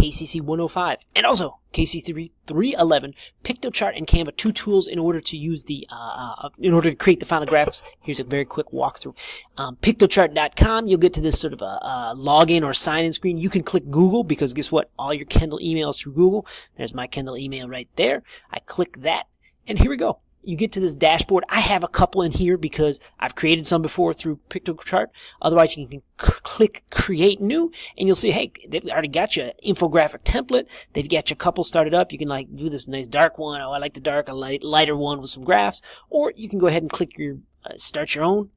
KCC105, and also KCC311, Piktochart and Canva, 2 tools in order to use the in order to create the final graphics. Here's a very quick walkthrough. Piktochart.com, you'll get to this sort of a login or sign-in screen. You can click Google because guess what? All your Kindle emails through Google. There's my Kindle email right there. I click that, and here we go. You get to this dashboard. I have a couple in here because I've created some before through Piktochart. Otherwise, you can click Create New, and you'll see, hey, they've already got you an infographic template. They've got you a couple started up. You can like do this nice dark one. Oh, I like the dark, a lighter one with some graphs. Or you can go ahead and click your start your own.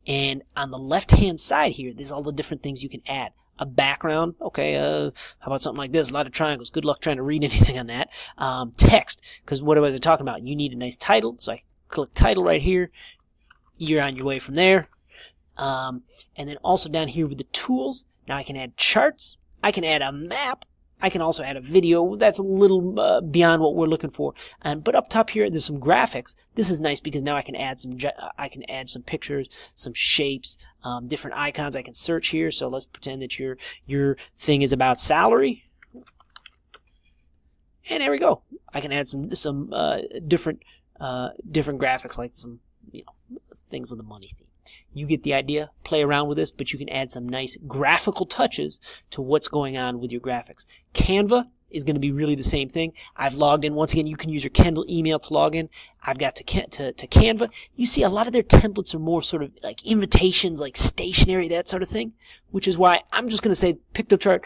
And on the left-hand side here, there's all the different things you can add. A background, okay, how about something like this? A lot of triangles. Good luck trying to read anything on that. Text, because what was I talking about? You need a nice title, so I click title right here. You're on your way from there. And then also down here with the tools, now I can add charts. I can add a map. I can also add a video. That's a little beyond what we're looking for. But up top here, there's some graphics. This is nice because now I can add some pictures, some shapes, different icons. I can search here. So let's pretend that your thing is about salary. And there we go. I can add some different graphics, like some things with a money theme. You get the idea. Play around with this, but you can add some nice graphical touches to what's going on with your graphics. Canva is going to be really the same thing. I've logged in. Once again, you can use your Kindle email to log in. I've got to Canva. You see a lot of their templates are more sort of like invitations, like stationery, that sort of thing, which is why I'm just going to say Piktochart.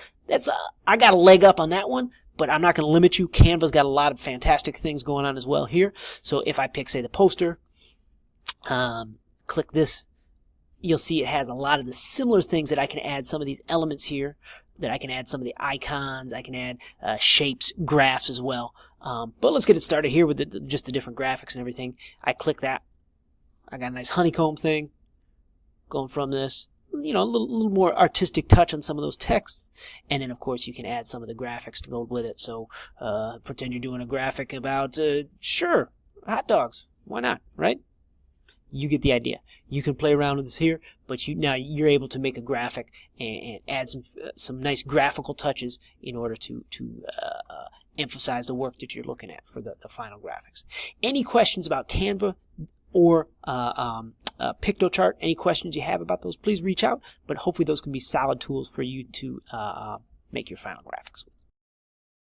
I got a leg up on that one, but I'm not going to limit you. Canva's got a lot of fantastic things going on as well here. So if I pick, say, the poster, click this, you'll see it has a lot of the similar things that I can add some of these elements here, that I can add some of the icons, I can add shapes, graphs as well. But let's get it started here with just the different graphics and everything. I click that. I got a nice honeycomb thing going from this. A little more artistic touch on some of those texts. And then, of course, you can add some of the graphics to go with it. So pretend you're doing a graphic about, sure, hot dogs. Why not, right? You get the idea. You can play around with this here, but now you're able to make a graphic and add some nice graphical touches in order to emphasize the work that you're looking at for the final graphics. Any questions about Canva or Piktochart, any questions you have about those, please reach out. But hopefully those can be solid tools for you to make your final graphics with.